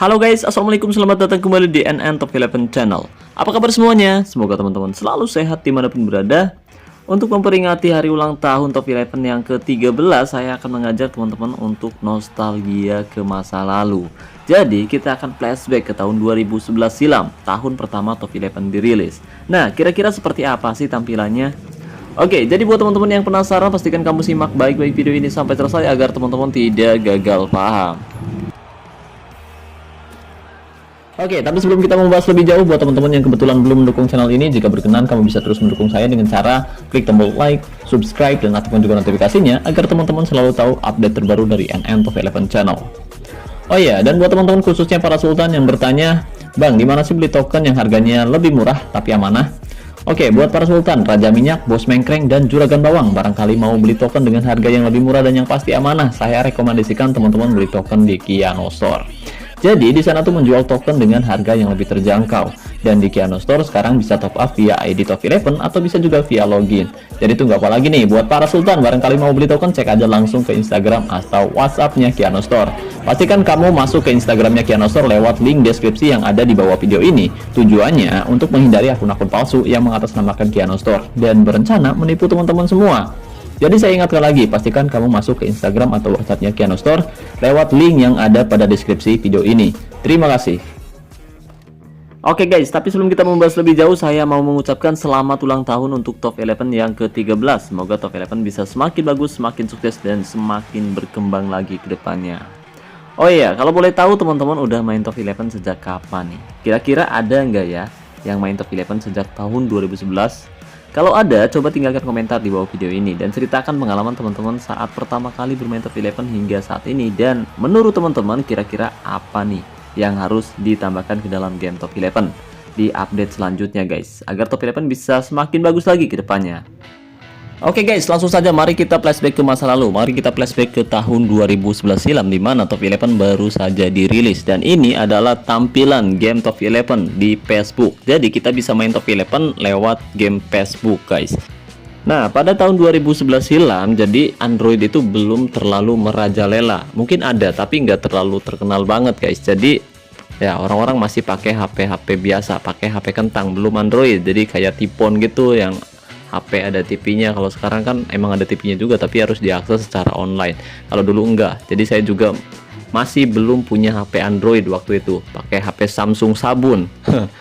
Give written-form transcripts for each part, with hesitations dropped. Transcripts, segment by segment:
Halo guys, assalamualaikum, selamat datang kembali di NN Top 11 Channel. Apa kabar semuanya? Semoga teman-teman selalu sehat dimanapun berada. Untuk memperingati hari ulang tahun Top 11 yang ke-13, saya akan mengajak teman-teman untuk nostalgia ke masa lalu. Jadi kita akan flashback ke tahun 2011 silam, tahun pertama Top 11 dirilis. Nah, kira-kira seperti apa sih tampilannya? Oke, jadi buat teman-teman yang penasaran, pastikan kamu simak baik-baik video ini sampai selesai agar teman-teman tidak gagal paham. Oke, tapi sebelum kita membahas lebih jauh, buat teman-teman yang kebetulan belum mendukung channel ini, jika berkenan kamu bisa terus mendukung saya dengan cara klik tombol like, subscribe, dan aktifkan juga notifikasinya agar teman-teman selalu tahu update terbaru dari NN Top 11 Channel. Oh iya, dan buat teman-teman khususnya para sultan yang bertanya, Bang, gimana sih beli token yang harganya lebih murah tapi amanah? Oke, buat para sultan, Raja Minyak, Bos Mengkreng, dan Juragan Bawang, barangkali mau beli token dengan harga yang lebih murah dan yang pasti amanah, saya rekomendasikan teman-teman beli token di Kiano Store. Jadi di sana tuh menjual token dengan harga yang lebih terjangkau, dan di Kiano Store sekarang bisa top up via ID Top 11 atau bisa juga via login. Jadi tunggu apa lagi nih, buat para sultan barangkali mau beli token, cek aja langsung ke Instagram atau WhatsApp-nya Kiano Store. Pastikan kamu masuk ke Instagramnya Kiano Store lewat link deskripsi yang ada di bawah video ini. Tujuannya untuk menghindari akun-akun palsu yang mengatasnamakan Kiano Store dan berencana menipu teman-teman semua. Jadi saya ingatkan lagi, pastikan kamu masuk ke Instagram atau WhatsApp-nya Kiano Store lewat link yang ada pada deskripsi video ini. Terima kasih. Oke guys, tapi sebelum kita membahas lebih jauh, saya mau mengucapkan selamat ulang tahun untuk Top 11 yang ke-13. Semoga Top 11 bisa semakin bagus, semakin sukses, dan semakin berkembang lagi ke depannya. Oh iya, kalau boleh tahu teman-teman udah main Top 11 sejak kapan nih? Kira-kira ada nggak ya yang main Top 11 sejak tahun 2011? Kalau ada, coba tinggalkan komentar di bawah video ini dan ceritakan pengalaman teman-teman saat pertama kali bermain Top 11 hingga saat ini. Dan menurut teman-teman kira-kira apa nih yang harus ditambahkan ke dalam game Top 11 di update selanjutnya guys, agar Top 11 bisa semakin bagus lagi ke depannya. Oke guys, langsung saja mari kita flashback ke masa lalu. Mari kita flashback ke tahun 2011 silam, di mana Top 11 baru saja dirilis. Dan ini adalah tampilan game Top 11 di Facebook. Jadi kita bisa main Top 11 lewat game Facebook guys. Nah, pada tahun 2011 silam, jadi Android itu belum terlalu merajalela. Mungkin ada, tapi nggak terlalu terkenal banget guys. Jadi ya orang-orang masih pakai HP biasa, pakai HP kentang, belum Android. Jadi kayak Tipon gitu yang HP ada TV-nya. Kalau sekarang kan emang ada TV-nya juga, tapi harus diakses secara online. Kalau dulu enggak. Jadi saya juga masih belum punya HP Android waktu itu. Pakai HP Samsung Sabun.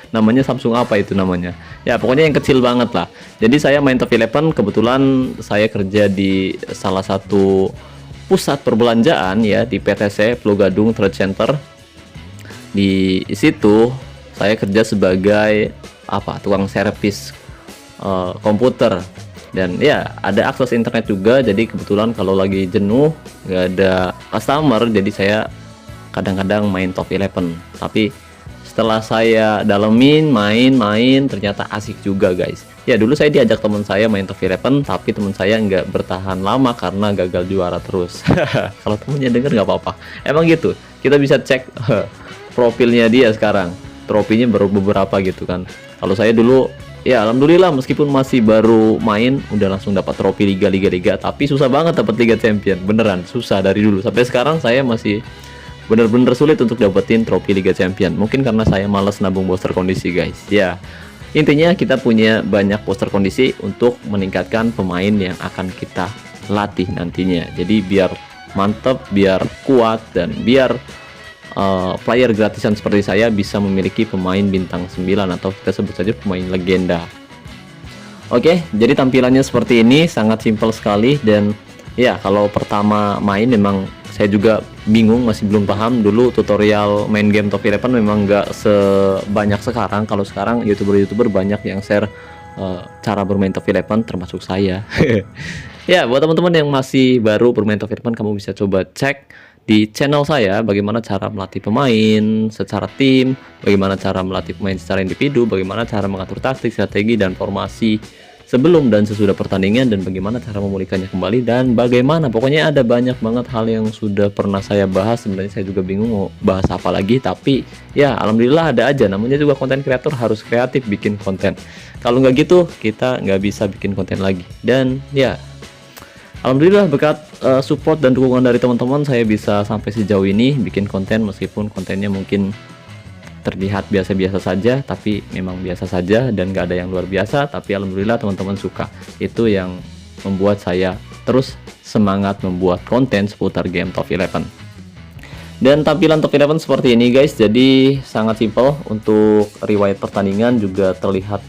Namanya Samsung apa itu namanya? Ya pokoknya yang kecil banget lah. Jadi saya main Top 11, kebetulan saya kerja di salah satu pusat perbelanjaan ya, di PTC Pulau Gadung Trade Center. Di situ saya kerja sebagai tukang servis komputer, dan ya ada akses internet juga. Jadi kebetulan kalau lagi jenuh nggak ada customer, jadi saya kadang-kadang main Top 11. Tapi setelah saya dalemin, main ternyata asik juga guys. Ya dulu saya diajak teman saya main Top 11, tapi teman saya nggak bertahan lama karena gagal juara terus. Kalau temennya denger nggak apa-apa, emang gitu. Kita bisa cek profilnya dia sekarang, trofinya baru beberapa gitu kan. Kalau saya dulu ya alhamdulillah, meskipun masih baru main udah langsung dapat trofi liga, tapi susah banget dapat Liga Champion. Beneran susah dari dulu sampai sekarang. Saya masih bener-bener sulit untuk dapetin trofi Liga Champion. Mungkin karena saya males nabung booster kondisi guys. Ya intinya kita punya banyak booster kondisi untuk meningkatkan pemain yang akan kita latih nantinya. Jadi biar mantep, biar kuat, dan biar player gratisan seperti saya bisa memiliki pemain bintang 9 atau kita sebut saja pemain legenda. Oke, jadi tampilannya seperti ini, sangat simpel sekali. Dan ya kalau pertama main memang saya juga bingung, masih belum paham. Dulu tutorial main game Top 11 memang nggak sebanyak sekarang. Kalau sekarang youtuber banyak yang share cara bermain Top 11, termasuk saya. Ya buat teman-teman yang masih baru bermain Top 11, kamu bisa coba cek di channel saya bagaimana cara melatih pemain secara tim, bagaimana cara melatih pemain secara individu, bagaimana cara mengatur taktik, strategi, dan formasi sebelum dan sesudah pertandingan, dan bagaimana cara memulihkannya kembali, dan bagaimana, pokoknya ada banyak banget hal yang sudah pernah saya bahas. Sebenarnya saya juga bingung mau bahas apa lagi, tapi ya alhamdulillah ada aja. Namanya juga konten kreator, harus kreatif bikin konten. Kalau nggak gitu kita nggak bisa bikin konten lagi. Dan ya alhamdulillah berkat support dan dukungan dari teman-teman saya bisa sampai sejauh ini bikin konten, meskipun kontennya mungkin terlihat biasa-biasa saja, tapi memang biasa saja dan gak ada yang luar biasa, tapi alhamdulillah teman-teman suka. Itu yang membuat saya terus semangat membuat konten seputar game Top 11. Dan tampilan Top 11 seperti ini guys, jadi sangat simpel. Untuk riwayat pertandingan juga terlihat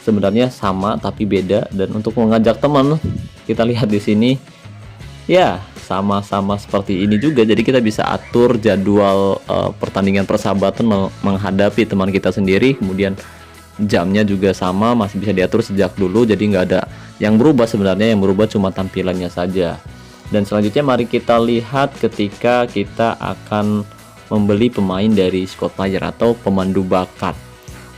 sebenarnya sama tapi beda, dan untuk mengajak teman kita lihat di sini ya sama-sama seperti ini juga. Jadi kita bisa atur jadwal pertandingan persahabatan menghadapi teman kita sendiri, kemudian jamnya juga sama, masih bisa diatur sejak dulu, jadi nggak ada yang berubah sebenarnya, yang berubah cuma tampilannya saja. Dan selanjutnya mari kita lihat ketika kita akan membeli pemain dari squad player atau pemandu bakat.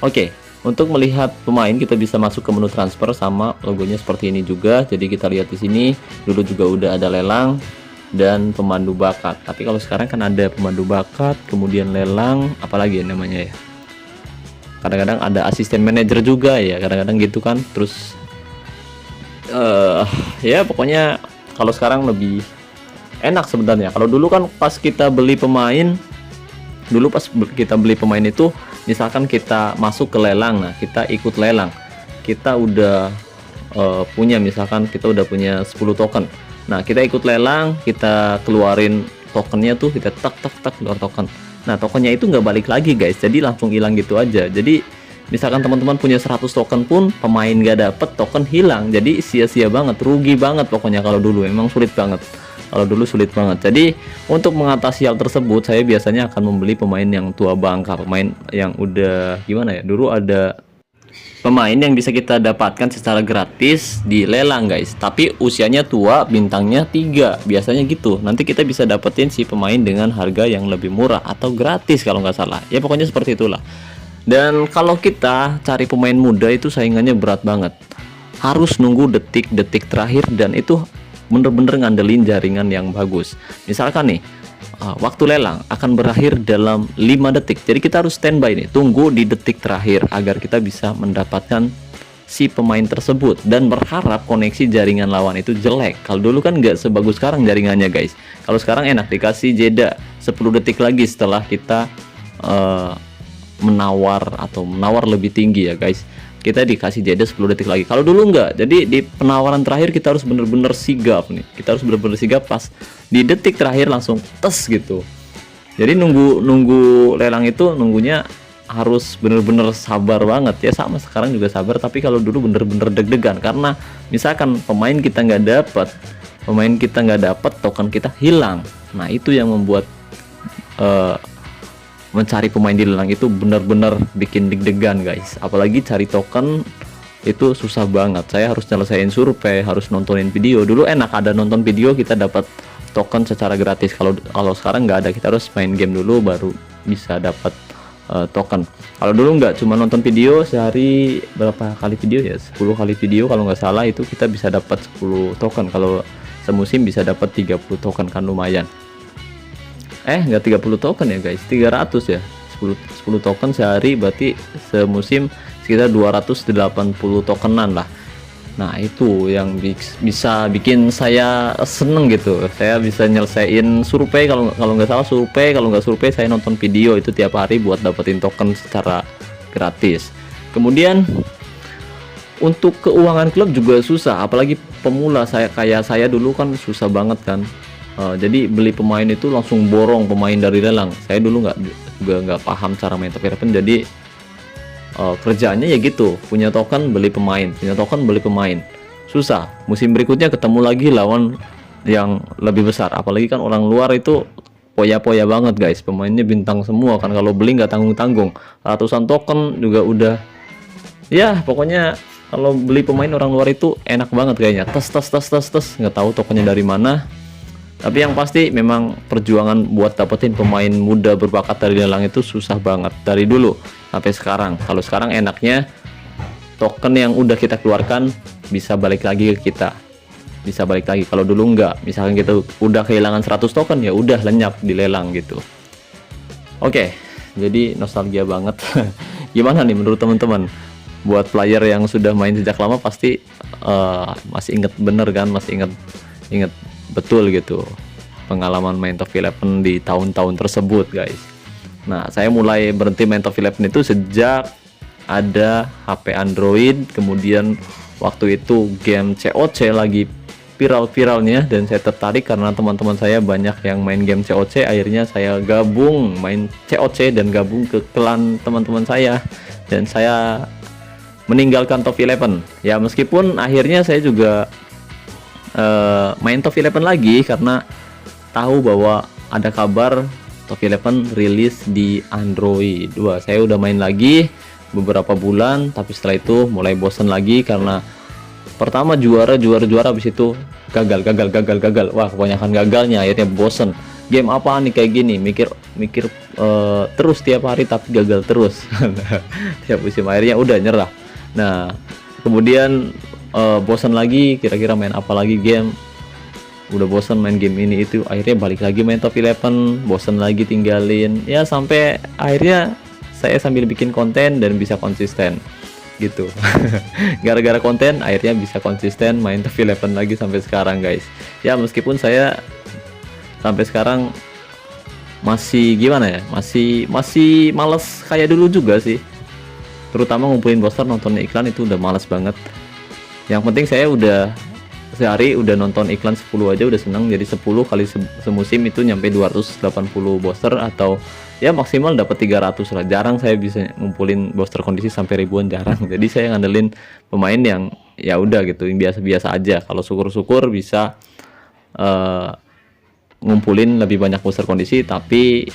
Oke, untuk melihat pemain kita bisa masuk ke menu transfer, sama logonya seperti ini juga. Jadi kita lihat di sini dulu juga udah ada lelang dan pemandu bakat. Tapi kalau sekarang kan ada pemandu bakat, kemudian lelang, apalagi ya namanya ya. Kadang-kadang ada asisten manajer juga ya, kadang-kadang gitu kan. Terus ya pokoknya kalau sekarang lebih enak sebenarnya. Kalau dulu kan pas kita beli pemain, kita beli pemain itu misalkan kita masuk ke lelang, nah kita ikut lelang, kita udah punya, misalkan kita udah punya 10 token, nah kita ikut lelang, kita keluarin tokennya tuh, kita tak keluar token, nah tokennya itu nggak balik lagi guys, jadi langsung hilang gitu aja. Jadi misalkan teman-teman punya 100 token pun pemain nggak dapet, token hilang, jadi sia-sia banget, rugi banget pokoknya. Kalau dulu emang sulit banget, kalau dulu sulit banget. Jadi untuk mengatasi hal tersebut, saya biasanya akan membeli pemain yang tua bangka, pemain yang udah gimana ya, dulu ada pemain yang bisa kita dapatkan secara gratis di lelang guys, tapi usianya tua, bintangnya 3 biasanya gitu. Nanti kita bisa dapetin si pemain dengan harga yang lebih murah atau gratis kalau nggak salah ya, pokoknya seperti itulah. Dan kalau kita cari pemain muda itu saingannya berat banget, harus nunggu detik-detik terakhir, dan itu bener-bener ngandelin jaringan yang bagus. Misalkan nih waktu lelang akan berakhir dalam 5 detik, jadi kita harus standby nih, tunggu di detik terakhir agar kita bisa mendapatkan si pemain tersebut, dan berharap koneksi jaringan lawan itu jelek. Kalau dulu kan nggak sebagus sekarang jaringannya guys. Kalau sekarang enak, dikasih jeda 10 detik lagi setelah kita menawar lebih tinggi ya guys, kita dikasih jeda 10 detik lagi. Kalau dulu enggak, jadi di penawaran terakhir kita harus bener-bener sigap nih, kita harus bener-bener sigap, pas di detik terakhir langsung tes gitu. Jadi nunggu lelang itu nunggunya harus bener-bener sabar banget ya, sama sekarang juga sabar, tapi kalau dulu bener-bener deg-degan karena misalkan pemain kita nggak dapet, token kita hilang. Nah itu yang membuat mencari pemain di lelang itu benar-benar bikin deg-degan guys. Apalagi cari token itu susah banget, saya harus nyelesain survei, harus nontonin video. Dulu enak, ada nonton video kita dapat token secara gratis. Kalau sekarang nggak ada, kita harus main game dulu baru bisa dapat token. Kalau dulu nggak, cuma nonton video sehari, berapa kali video ya, 10 kali video kalau nggak salah, itu kita bisa dapat 10 token. Kalau semusim bisa dapat 30 token, kan lumayan. Nggak 30 token ya guys, 300 ya, 10 token sehari, berarti semusim sekitar 280 tokenan lah. Nah itu yang bisa bikin saya seneng gitu, saya bisa nyelesain survei, kalau nggak salah survei, kalau nggak survei saya nonton video itu tiap hari buat dapetin token secara gratis. Kemudian untuk keuangan klub juga susah, apalagi pemula kayak saya dulu kan susah banget kan. Jadi beli pemain itu langsung borong pemain dari lelang. Saya dulu nggak paham cara main Top 11, jadi kerjaannya ya gitu, punya token beli pemain, susah. Musim berikutnya ketemu lagi lawan yang lebih besar, apalagi kan orang luar itu poya-poya banget guys, pemainnya bintang semua kan, kalau beli nggak tanggung-tanggung, ratusan token juga udah ya. Pokoknya kalau beli pemain orang luar itu enak banget kayaknya, tes nggak tahu tokennya dari mana. Tapi yang pasti memang perjuangan buat dapetin pemain muda berbakat dari lelang itu susah banget dari dulu sampai sekarang. Kalau sekarang enaknya token yang udah kita keluarkan bisa balik lagi ke kita, bisa balik lagi. Kalau dulu enggak, misalkan kita udah kehilangan 100 token ya udah lenyap di lelang gitu. Oke, jadi nostalgia banget. Gimana nih menurut teman-teman? Buat player yang sudah main sejak lama pasti masih inget bener kan, masih inget betul gitu pengalaman main Top 11 di tahun-tahun tersebut guys. Nah, saya mulai berhenti main Top 11 itu sejak ada HP Android, kemudian waktu itu game COC lagi viral-viralnya dan saya tertarik karena teman-teman saya banyak yang main game COC. Akhirnya saya gabung main COC dan gabung ke klan teman-teman saya, dan saya meninggalkan Top 11 ya, meskipun akhirnya saya juga main Top 11 lagi karena tahu bahwa ada kabar Top 11 rilis di Android. Wah, saya udah main lagi beberapa bulan, tapi setelah itu mulai bosan lagi karena pertama juara habis itu gagal. Wah, kebanyakan gagalnya, akhirnya bosen. Game apa nih kayak gini, mikir terus tiap hari tapi gagal terus. Tiap musim akhirnya udah nyerah. Nah, kemudian bosan lagi, kira-kira main apa lagi game, udah bosan main game ini itu, akhirnya balik lagi main Top 11, bosan lagi tinggalin ya, sampai akhirnya saya sambil bikin konten dan bisa konsisten gitu. Gara-gara konten akhirnya bisa konsisten main Top 11 lagi sampai sekarang guys. Ya, meskipun saya sampai sekarang masih gimana ya, masih males kayak dulu juga sih, terutama ngumpulin poster, nonton iklan itu udah males banget. Yang penting saya udah sehari udah nonton iklan 10 aja udah seneng. Jadi 10 kali semusim itu nyampe 280 booster, atau ya maksimal dapat 300 lah. Jarang saya bisa ngumpulin booster kondisi sampai ribuan, jarang. Jadi saya ngandelin pemain yang ya udah gitu, yang biasa-biasa aja. Kalau syukur-syukur bisa ngumpulin lebih banyak booster kondisi, tapi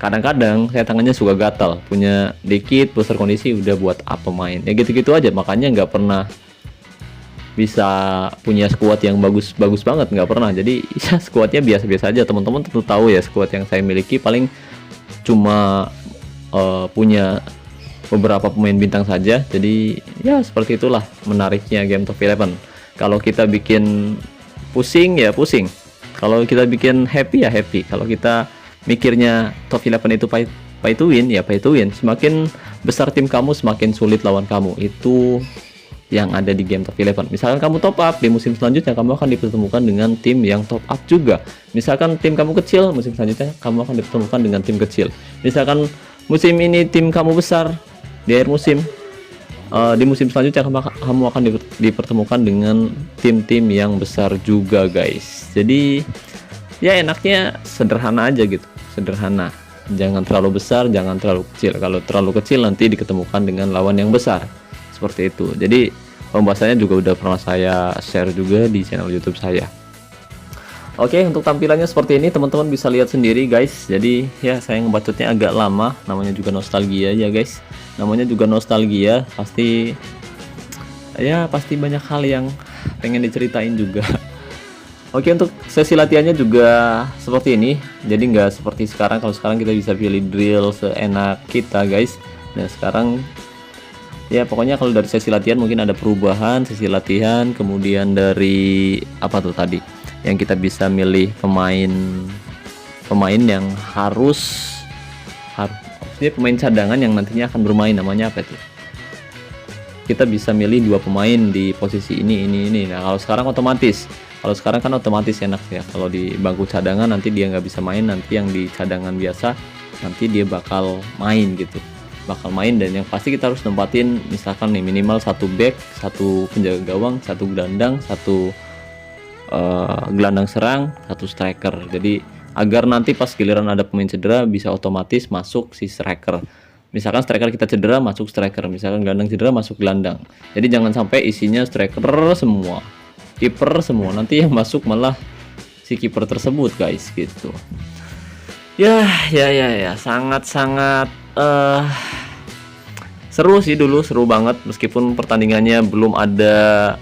kadang-kadang saya tangannya suka gatal, punya dikit booster kondisi udah buat apa main ya, gitu-gitu aja. Makanya nggak pernah bisa punya squad yang bagus banget, nggak pernah. Jadi ya squadnya biasa-biasa aja. Teman-teman tentu tahu ya, squad yang saya miliki paling cuma punya beberapa pemain bintang saja. Jadi ya seperti itulah menariknya game Top 11. Kalau kita bikin pusing ya pusing, kalau kita bikin happy ya happy. Kalau kita mikirnya Top 11 itu pay to win ya pay to win. Semakin besar tim kamu, semakin sulit lawan kamu. Itu yang ada di game Top 11. Misalkan kamu top up, di musim selanjutnya kamu akan dipertemukan dengan tim yang top up juga. Misalkan tim kamu kecil, musim selanjutnya kamu akan dipertemukan dengan tim kecil. Misalkan musim ini tim kamu besar, di akhir musim, di musim selanjutnya kamu akan dipertemukan dengan tim-tim yang besar juga guys. Jadi ya enaknya sederhana aja gitu, sederhana. Jangan terlalu besar, jangan terlalu kecil. Kalau terlalu kecil nanti diketemukan dengan lawan yang besar. Seperti itu. Jadi pembahasannya juga udah pernah saya share juga di channel YouTube saya. Oke, untuk tampilannya seperti ini, teman-teman bisa lihat sendiri guys. Jadi ya saya ngebacotnya agak lama, namanya juga nostalgia ya guys. Namanya juga nostalgia, pasti banyak hal yang pengen diceritain juga. Oke, untuk sesi latihannya juga seperti ini. Jadi nggak seperti sekarang. Kalau sekarang kita bisa pilih drill seenak kita guys. Nah, sekarang ya pokoknya kalau dari sesi latihan mungkin ada perubahan sesi latihan. Kemudian dari apa tuh tadi yang kita bisa milih pemain yang maksudnya pemain cadangan yang nantinya akan bermain, namanya apa itu, kita bisa milih 2 pemain di posisi ini. Nah, kalau sekarang kan otomatis enak ya. Kalau di bangku cadangan nanti dia nggak bisa main, nanti yang di cadangan biasa nanti dia bakal main gitu, dan yang pasti kita harus nempatin misalkan nih minimal 1 back, 1 penjaga gawang, 1 gelandang, 1 gelandang serang, 1 striker. Jadi agar nanti pas giliran ada pemain cedera bisa otomatis masuk si striker. Misalkan striker kita cedera, masuk striker. Misalkan gelandang cedera, masuk gelandang. Jadi jangan sampai isinya striker semua, kiper semua, nanti yang masuk malah si kiper tersebut guys gitu. Ya sangat seru sih dulu, seru banget. Meskipun pertandingannya belum ada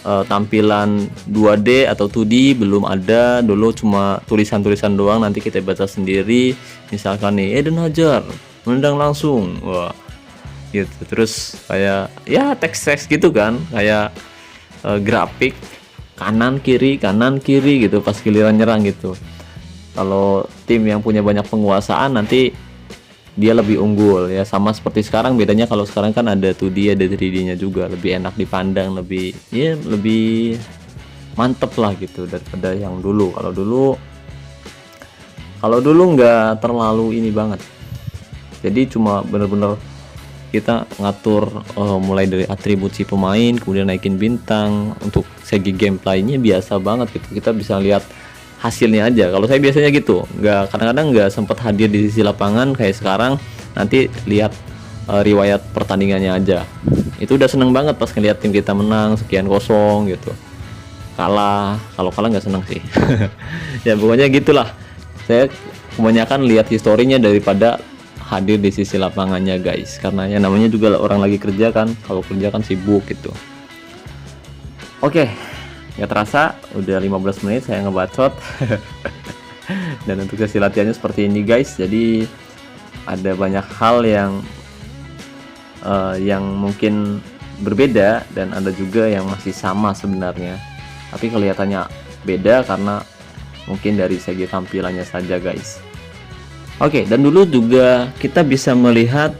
tampilan 2D atau 2D, belum ada. Dulu cuma tulisan-tulisan doang, nanti kita baca sendiri. Misalkan nih Eden Hazard menendang langsung, wah gitu. Terus kayak ya teks gitu kan, kayak grafik kanan kiri gitu pas giliran nyerang gitu. Kalau tim yang punya banyak penguasaan nanti dia lebih unggul ya, sama seperti sekarang. Bedanya kalau sekarang kan ada 2D ada 3D nya juga, lebih enak dipandang, lebih mantep lah gitu daripada yang dulu. Kalau dulu nggak terlalu ini banget, jadi cuma bener-bener kita ngatur mulai dari atribut si pemain, kemudian naikin bintang. Untuk segi gameplaynya biasa banget gitu, kita bisa lihat hasilnya aja. Kalau saya biasanya gitu, kadang-kadang nggak sempat hadir di sisi lapangan kayak sekarang, nanti lihat riwayat pertandingannya aja. Itu udah seneng banget pas ngeliat tim kita menang sekian kosong gitu. Kalau kalah nggak seneng sih. Ya pokoknya gitulah, saya kebanyakan lihat historinya daripada hadir di sisi lapangannya guys, karena ya namanya juga orang lagi kerja kan, kalau kerja kan sibuk gitu. Oke, nggak terasa udah 15 menit saya ngebacot. Dan untuk sesi latihannya seperti ini guys, jadi ada banyak hal yang mungkin berbeda dan ada juga yang masih sama sebenarnya, tapi kelihatannya beda karena mungkin dari segi tampilannya saja guys. Oke, dan dulu juga kita bisa melihat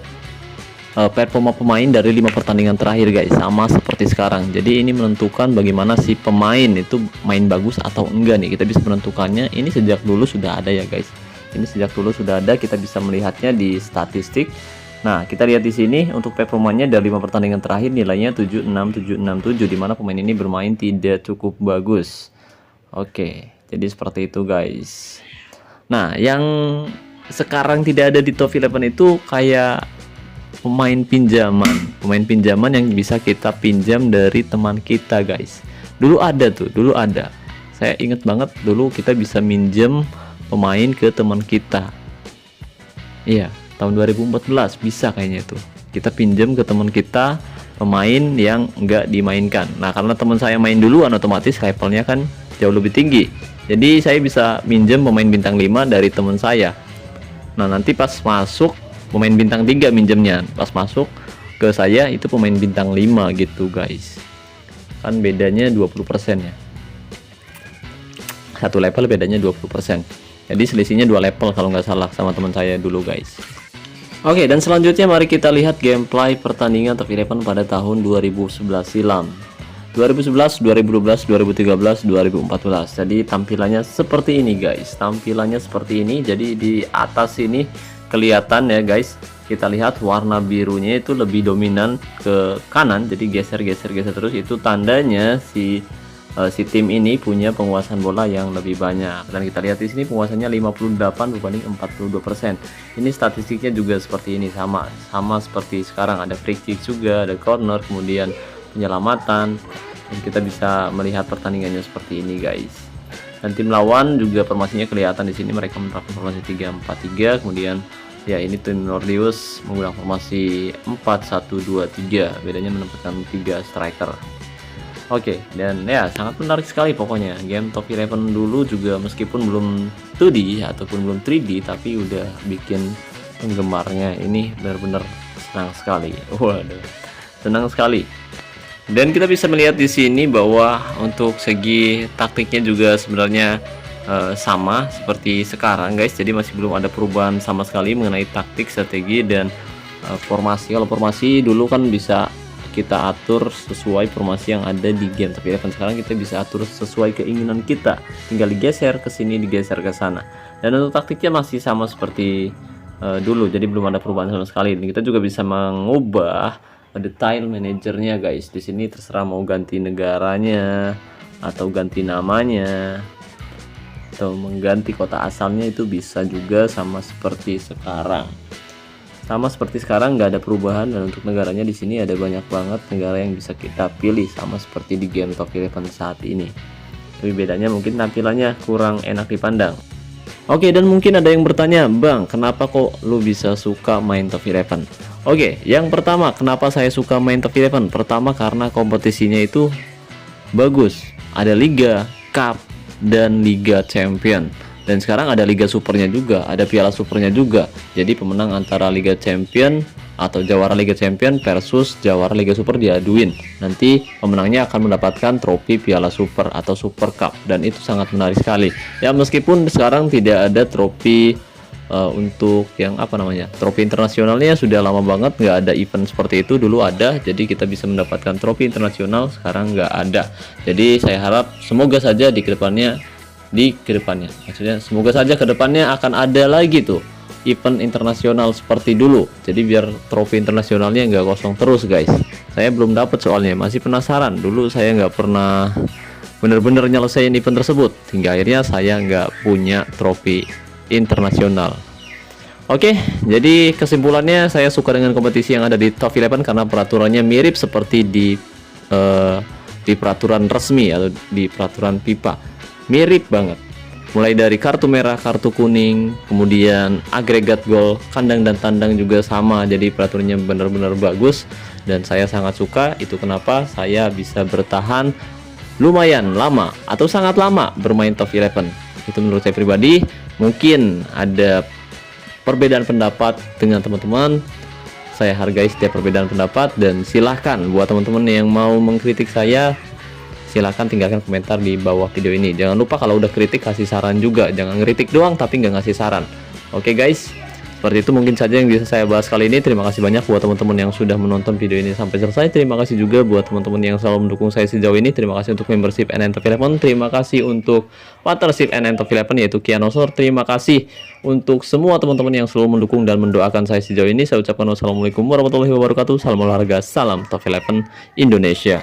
performa pemain dari 5 pertandingan terakhir guys, sama seperti sekarang. Jadi ini menentukan bagaimana si pemain itu main bagus atau enggak nih, kita bisa menentukannya. Ini sejak dulu sudah ada ya guys, ini sejak dulu sudah ada, kita bisa melihatnya di statistik. Nah, kita lihat di sini untuk performanya dari 5 pertandingan terakhir nilainya 76, 7, 6, 7, dimana pemain ini bermain tidak cukup bagus. Oke, jadi seperti itu guys. Nah, yang sekarang tidak ada di top 11 itu kayak pemain pinjaman yang bisa kita pinjam dari teman kita guys. Dulu ada tuh, saya inget banget dulu kita bisa minjem pemain ke teman kita. Iya, tahun 2014 bisa kayaknya itu, kita pinjam ke teman kita pemain yang nggak dimainkan. Nah, karena teman saya main duluan, otomatis levelnya kan jauh lebih tinggi, jadi saya bisa minjem pemain bintang 5 dari teman saya. Nah, nanti pas masuk pemain bintang 3 minjemnya, pas masuk ke saya itu pemain bintang 5 gitu guys. Kan bedanya 20% ya, satu level bedanya 20%, jadi selisihnya 2 level kalau nggak salah sama teman saya dulu guys. Oke, dan selanjutnya mari kita lihat gameplay pertandingan top 11 pada tahun 2011 silam. 2011, 2012, 2013, 2014. Jadi tampilannya seperti ini guys. Tampilannya seperti ini. Jadi di atas ini kelihatan ya guys. Kita lihat warna birunya itu lebih dominan ke kanan. Jadi geser terus, itu tandanya si tim ini punya penguasaan bola yang lebih banyak. Dan kita lihat di sini penguasanya 58 berbanding 42%. Ini statistiknya juga seperti ini, sama seperti sekarang. Ada free kick juga, ada corner, kemudian penyelamatan, dan kita bisa melihat pertandingannya seperti ini guys. Dan tim lawan juga formasinya kelihatan di sini, mereka menerapkan formasi 3-4-3, kemudian ya ini tim Nordeus menggunakan formasi 4-1-2-3, bedanya menempatkan 3 striker. Oke, dan ya sangat menarik sekali pokoknya game top 11 dulu juga, meskipun belum 2D ataupun belum 3D, tapi udah bikin penggemarnya ini benar-benar senang sekali. Waduh, senang sekali. Dan kita bisa melihat di sini bahwa untuk segi taktiknya juga sebenarnya sama seperti sekarang guys. Jadi masih belum ada perubahan sama sekali mengenai taktik, strategi, dan formasi. Kalau formasi dulu kan bisa kita atur sesuai formasi yang ada di game, tapi sekarang kita bisa atur sesuai keinginan kita, tinggal digeser ke sini, digeser ke sana. Dan untuk taktiknya masih sama seperti dulu, jadi belum ada perubahan sama sekali. Dan kita juga bisa mengubah detail manajernya guys. Di sini terserah mau ganti negaranya atau ganti namanya atau mengganti kota asalnya, itu bisa juga sama seperti sekarang. Nggak ada perubahan. Dan untuk negaranya di sini ada banyak banget negara yang bisa kita pilih, sama seperti di game top 11 saat ini. Tapi bedanya mungkin tampilannya kurang enak dipandang. Oke, dan mungkin ada yang bertanya, Bang, kenapa kok lu bisa suka main top 11? Oke, yang pertama kenapa saya suka main top 11? Pertama karena kompetisinya itu bagus. Ada Liga, Cup, dan Liga Champion. Dan sekarang ada Liga Supernya juga, ada Piala Supernya juga. Jadi pemenang antara Liga Champion atau jawara Liga Champion versus jawara Liga Super diaduin. Nanti pemenangnya akan mendapatkan trofi Piala Super atau Super Cup, dan itu sangat menarik sekali. Ya meskipun sekarang tidak ada trofi untuk yang apa namanya, trofi internasionalnya sudah lama banget nggak ada event seperti itu. Dulu ada, jadi kita bisa mendapatkan trofi internasional, sekarang nggak ada. Jadi saya harap semoga saja di kedepannya maksudnya semoga saja kedepannya akan ada lagi tuh event internasional seperti dulu, jadi biar trofi internasionalnya nggak kosong terus guys. Saya belum dapat soalnya, masih penasaran. Dulu saya nggak pernah bener-bener nyelesain event tersebut, hingga akhirnya saya nggak punya trofi internasional. Oke, jadi kesimpulannya saya suka dengan kompetisi yang ada di Top 11 karena peraturannya mirip seperti di peraturan resmi atau di peraturan FIFA, mirip banget. Mulai dari kartu merah, kartu kuning, kemudian agregat gol, kandang dan tandang juga sama. Jadi peraturannya benar-benar bagus dan saya sangat suka. Itu kenapa saya bisa bertahan lumayan lama atau sangat lama bermain Top 11. Itu menurut saya pribadi. Mungkin ada perbedaan pendapat dengan teman-teman. Saya hargai setiap perbedaan pendapat dan silahkan buat teman-teman yang mau mengkritik saya, silahkan tinggalkan komentar di bawah video ini. Jangan lupa kalau udah kritik kasih saran juga, jangan ngeritik doang tapi nggak ngasih saran. Oke guys, seperti itu mungkin saja yang bisa saya bahas kali ini. Terima kasih banyak buat teman-teman yang sudah menonton video ini sampai selesai. Terima kasih juga buat teman-teman yang selalu mendukung saya sejauh ini. Terima kasih untuk membership NN Top 11. Terima kasih untuk partnership NN Top 11 yaitu Kianosor. Terima kasih untuk semua teman-teman yang selalu mendukung dan mendoakan saya sejauh ini. Saya ucapkan wassalamualaikum warahmatullahi wabarakatuh. Salam olahraga, salam Top 11 Indonesia.